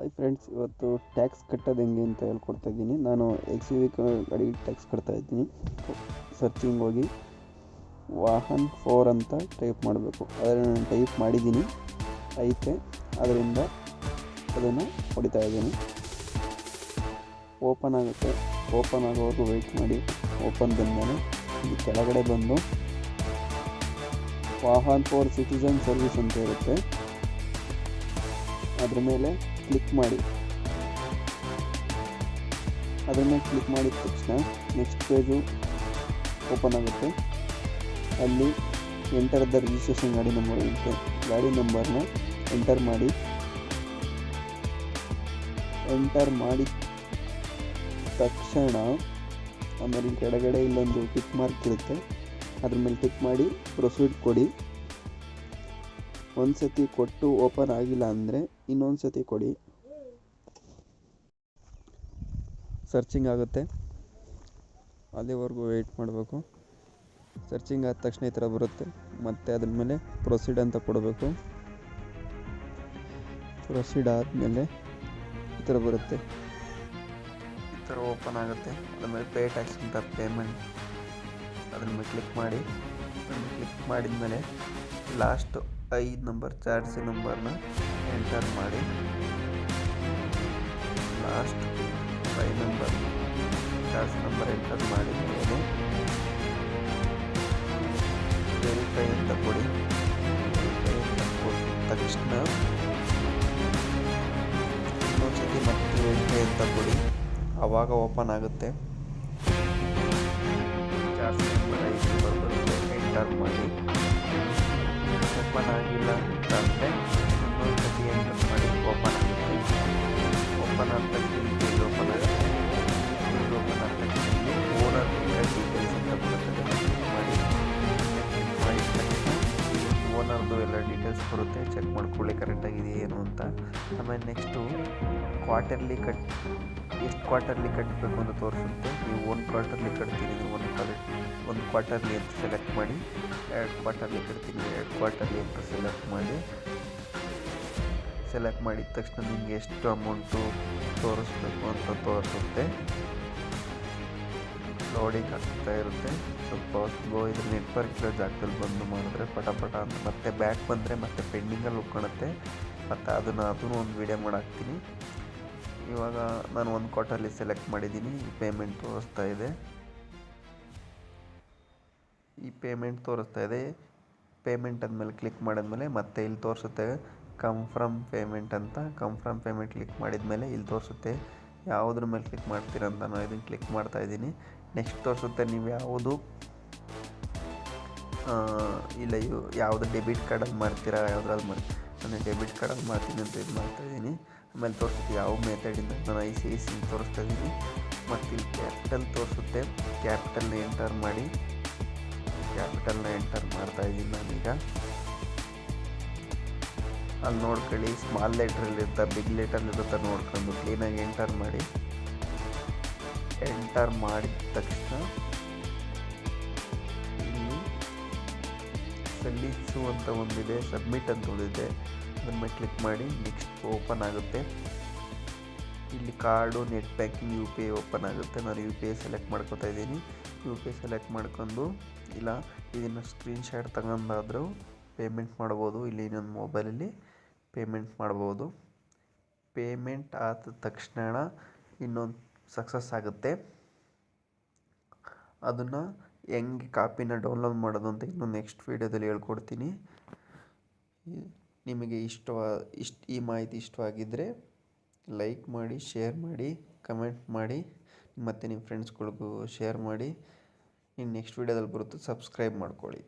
Hi friends, ಇವತ್ತು tax ಕಟ್ಟೋದು ಹೆಂಗೆ ಅಂತ ಹೇಳ್ಕೊಡ್ತಾ ಇದ್ದೀನಿ. ನಾನು XUV ಗಾಡಿ ಟ್ಯಾಕ್ಸ್ ಕಟ್ತಾ ಇದ್ದೀನಿ. ಸರ್ಚಿಂಗ್ ಹೋಗಿ ವಾಹನ್ 4 ಅಂತ ಟೈಪ್ ಮಾಡಬೇಕು. ಅದನ್ನು ನಾನು ಟೈಪ್ ಮಾಡಿದ್ದೀನಿ, ಐತೆ. ಅದರಿಂದ ಅದನ್ನು ಹೊಡಿತಾ ಇದ್ದೀನಿ. ಓಪನ್ ಆಗುತ್ತೆ. ಓಪನ್ ಆಗೋವರೆಗೂ ವೆಯ್ಟ್ ಮಾಡಿ. ಓಪನ್ ಬಂದಮೇಲೆ ಈ ಕೆಳಗಡೆ ಬಂದು ವಾಹನ್ 4 ಸಿಟಿಜನ್ ಸರ್ವಿಸ್ ಅಂತ ಇರುತ್ತೆ, ಅದ್ರ ಮೇಲೆ ಕ್ಲಿಕ್ ಮಾಡಿ. ಅದನ್ನು ಕ್ಲಿಕ್ ಮಾಡಿದ ತಕ್ಷಣ ನೆಕ್ಸ್ಟ್ ಪೇಜು ಓಪನ್ ಆಗುತ್ತೆ. ಅಲ್ಲಿ ಎಂಟರ್ ದ ರಿಜಿಸ್ಟ್ರೇಷನ್ ಗಾಡಿ ನಂಬರ್ ಇರುತ್ತೆ. ಗಾಡಿ ನಂಬರ್ನ ಎಂಟರ್ ಮಾಡಿ. ಎಂಟರ್ ಮಾಡಿದ ತಕ್ಷಣ ಆಮೇಲೆ ಕೆಳಗಡೆ ಇಲ್ಲೊಂದು ಟಿಕ್ ಮಾರ್ಕ್ ಇರುತ್ತೆ, ಅದ್ರ ಮೇಲೆ ಟಿಕ್ ಮಾಡಿ ಪ್ರೊಸೀಡ್ ಕೊಡಿ. ಒಂದು ಸತಿ ಕೊಟ್ಟು ಓಪನ್ ಆಗಿಲ್ಲ ಅಂದರೆ ಇನ್ನೊಂದು ಸತಿ ಕೊಡಿ. ಸರ್ಚಿಂಗ್ ಆಗುತ್ತೆ, ಅಲ್ಲಿವರೆಗೂ ವೆಯ್ಟ್ ಮಾಡಬೇಕು. ಸರ್ಚಿಂಗ್ ಆದ ತಕ್ಷಣ ಈ ಥರ ಬರುತ್ತೆ. ಮತ್ತು ಅದ್ರ ಮೇಲೆ ಪ್ರೊಸೀಡ್ ಅಂತ ಕೊಡಬೇಕು. ಪ್ರೊಸೀಡ್ ಆದಮೇಲೆ ಈ ಥರ ಬರುತ್ತೆ. ಈ ಥರ ಓಪನ್ ಆಗುತ್ತೆ. ಅದ್ರ ಮೇಲೆ ಪೇ ಟ್ಯಾಕ್ಸ್ ಅಂತ ಪೇಮೆಂಟ್, ಅದ್ರ ಮೇಲೆ ಕ್ಲಿಕ್ ಮಾಡಿ. ಕ್ಲಿಕ್ ಮಾಡಿದ ಮೇಲೆ ಲಾಸ್ಟ್ 5 ನಂಬರ್ ಚಾರ್ಜ್ ನಂಬರ್ನ ಎಂಟರ್ ಮಾಡಿ. Last 5 number charge number enter ಮಾಡಿ ಮೇಲೆ ವೆರಿಫೈ ಅಂತ ಕೊಡಿ. ವೆರಿಫೈ ಅಂತ ಕೊಟ್ಟ ತಕ್ಷಣ ಇನ್ನೊಂದ್ಸತಿ ಮತ್ತೆ ವೆರಿಫೈ ಅಂತ ಕೊಡಿ. ಆವಾಗ ಓಪನ್ ಆಗುತ್ತೆ. ಚಾರ್ಜ್ ನಂಬರ್ 5 ನಂಬರ್ ಬರುತ್ತೆ, ಎಂಟರ್ ಮಾಡಿ. ಓಪನ್ ಆಗಿಲ್ಲ ಅಂತಂದರೆ ಇನ್ನೊಂದ್ಸತಿ ಎಂಟರ್ ಮಾಡಿ. ಓಪನ್ ಆಗುತ್ತೆ. ಓಪನ್ ಆದ ತಕ್ಷಣ ಪೇಜ್ ಓಪನ್ ಆಗುತ್ತೆ. ಪೇಜ್ ಓಪನ್ ಆದ ತಕ್ಷಣ ಓನರ್ ಡೀಟೇಲ್ಸ್ ಅಂತ ಬರುತ್ತೆ, ಕ್ಲಿಕ್ ಮಾಡಿ. ಮಾಡಿದ ತಕ್ಷಣ ಓನರ್ದು ಎಲ್ಲ ಡೀಟೇಲ್ಸ್ ಬರುತ್ತೆ. ಚೆಕ್ ಮಾಡ್ಕೊಳ್ಳಿ ಕರೆಕ್ಟಾಗಿದೆ ಏನು ಅಂತ. ಆಮೇಲೆ ನೆಕ್ಸ್ಟು ಕ್ವಾರ್ಟರ್ಲಿ ಎಷ್ಟು ಕ್ವಾರ್ಟರ್ಲಿ ಕಟ್ಟಬೇಕು ಅಂತ ತೋರಿಸುತ್ತೆ. ನೀವು 1 ಕ್ವಾರ್ಟರ್ಲಿ ಕಟ್ತೀನಿ, 1 ಕ್ವಾರ್ಟರ್ಲಿ ಅಂತ ಸೆಲೆಕ್ಟ್ ಮಾಡಿ. 2 ಕ್ವಾರ್ಟರ್ಲಿ ಕಟ್ತೀನಿ, 2 ಕ್ವಾರ್ಟರ್ಲಿ ಅಂತ ಸೆಲೆಕ್ಟ್ ಮಾಡಿ. ಸೆಲೆಕ್ಟ್ ಮಾಡಿದ ತಕ್ಷಣ ನಿಮಗೆ ಎಷ್ಟು ಅಮೌಂಟು ತೋರಿಸ್ಬೇಕು ಅಂತ ತೋರಿಸುತ್ತೆ. ಲೋಡಿಂಗ್ ಆಗ್ತಾ ಇರುತ್ತೆ. ಸ್ವಲ್ಪ ಹೊತ್ತು ಇದ್ರ ನೆಟ್ವರ್ಕ್ ಇರೋ ಜಾಗದಲ್ಲಿ ಬಂದು ಮಾಡಿದ್ರೆ ಪಟ ಅಂತ ಮತ್ತೆ ಬ್ಯಾಕ್ ಬಂದರೆ ಮತ್ತೆ ಪೆಂಡಿಂಗಲ್ಲಿ ಉಳ್ಕೊಳುತ್ತೆ. ಮತ್ತು ಅದನ್ನು ಒಂದು ವೀಡಿಯೋ ಮಾಡಾಕ್ತೀನಿ. ಇವಾಗ ನಾನು 1 ಕ್ವಾರ್ಟರ್ಲಿ ಸೆಲೆಕ್ಟ್ ಮಾಡಿದ್ದೀನಿ. ಈ ಪೇಮೆಂಟ್ ತೋರಿಸ್ತಾ ಇದೆ. ಪೇಮೆಂಟ್ ಅಂದಮೇಲೆ ಕ್ಲಿಕ್ ಮಾಡಿದ್ಮೇಲೆ ಮತ್ತೆ ಇಲ್ಲಿ ತೋರಿಸುತ್ತೆ ಕನ್ಫರ್ಮ್ ಪೇಮೆಂಟ್ ಅಂತ. ಕನ್ಫರ್ಮ್ ಪೇಮೆಂಟ್ ಕ್ಲಿಕ್ ಮಾಡಿದ್ಮೇಲೆ ಇಲ್ಲಿ ತೋರಿಸುತ್ತೆ ಯಾವುದ್ರ ಮೇಲೆ ಕ್ಲಿಕ್ ಮಾಡ್ತೀರಾ ಅಂತ. ನಾನು ಇದನ್ನು ಕ್ಲಿಕ್ ಮಾಡ್ತಾಯಿದ್ದೀನಿ. ನೆಕ್ಸ್ಟ್ ತೋರಿಸುತ್ತೆ ನೀವು ಯಾವುದು ಡೆಬಿಟ್ ಕಾರ್ಡಲ್ಲಿ ಮಾಡ್ತೀರಾ, ಯಾವುದ್ರಲ್ಲಿ ನಾನು ಡೆಬಿಟ್ ಕಾರ್ಡಲ್ಲಿ ಮಾಡ್ತೀನಿ ಅಂತ ಇದು ಮಾಡ್ತಾಯಿದ್ದೀನಿ. ಆಮೇಲೆ ತೋರಿಸುತ್ತೆ ಯಾವ ಮೆಥಡಿಂದ. ನಾನು ICIC ತೋರಿಸ್ತಾ ಇದ್ದೀನಿ. ಮತ್ತು ಇಲ್ಲಿ ಕ್ಯಾಪಿಟಲ್ ತೋರಿಸುತ್ತೆ, ಕ್ಯಾಪಿಟಲ್ನ ಎಂಟರ್ ಮಾಡಿ. ಕ್ಯಾಪಿಟಲ್ನ ಎಂಟರ್ ಮಾಡ್ತಾಯಿದ್ದೀನಿ ನಾನೀಗ. ಅಲ್ಲಿ ನೋಡ್ಕೊಳ್ಳಿ, ಸ್ಮಾಲ್ ಲೆಟ್ರಲ್ಲಿರುತ್ತೆ, ಬಿಗ್ ಲೆಟರ್ಲಿರುತ್ತೆ, ನೋಡ್ಕೊಂಡು ಕ್ಲೀನಾಗಿ ಎಂಟರ್ ಮಾಡಿ. ಎಂಟರ್ ಮಾಡಿದ ತಕ್ಷಣ ಇಲ್ಲಿ ಸಲ್ಲಿಸು ಅಂತ ಒಂದಿದೆ, ಸಬ್ಮಿಟ್ ಅಂತ ಒಂದಿದೆ, ಅದನ್ನ ಮೇಲೆ ಕ್ಲಿಕ್ ಮಾಡಿ. ನೆಕ್ಸ್ಟ್ ಓಪನ್ ಆಗುತ್ತೆ. ಇಲ್ಲಿ card, net banking, UPI open ಆಗುತ್ತೆ. ನಾನು UPI ಸೆಲೆಕ್ಟ್ ಮಾಡ್ಕೊತಾ ಇದ್ದೀನಿ. UPI ಸೆಲೆಕ್ಟ್ ಮಾಡ್ಕೊಂಡು ಇಲ್ಲ ಇದನ್ನು ಸ್ಕ್ರೀನ್ಶಾಟ್ ತಗೊಂಡಾದರೂ ಪೇಮೆಂಟ್ ಮಾಡ್ಬೋದು. ಇಲ್ಲಿ ನನ್ನ ಮೊಬೈಲಲ್ಲಿ ಪೇಮೆಂಟ್ ಮಾಡ್ಬೋದು. ಪೇಮೆಂಟ್ ಆದ ತಕ್ಷಣ ಇನ್ನೊಂದು ಸಕ್ಸಸ್ ಆಗುತ್ತೆ. ಅದನ್ನು ಹೆಂಗೆ ಕಾಪಿನ ಡೌನ್ಲೋಡ್ ಮಾಡೋದು ಅಂತ ಇನ್ನು ನೆಕ್ಸ್ಟ್ ವೀಡಿಯೋದಲ್ಲಿ ಹೇಳ್ಕೊಡ್ತೀನಿ. ನಿಮಗೆ ಈ ಮಾಹಿತಿ ಇಷ್ಟವಾಗಿದ್ದರೆ ಲೈಕ್ ಮಾಡಿ, ಶೇರ್ ಮಾಡಿ, ಕಮೆಂಟ್ ಮಾಡಿ, ಮತ್ತು ನಿಮ್ಮ ಫ್ರೆಂಡ್ಸ್ಗಳಿಗೂ ಶೇರ್ ಮಾಡಿ. ಇನ್ನು ನೆಕ್ಸ್ಟ್ ವೀಡಿಯೋದಲ್ಲಿ ಬರುತ್ತೆ, ಸಬ್ಸ್ಕ್ರೈಬ್ ಮಾಡ್ಕೊಳ್ಳಿ.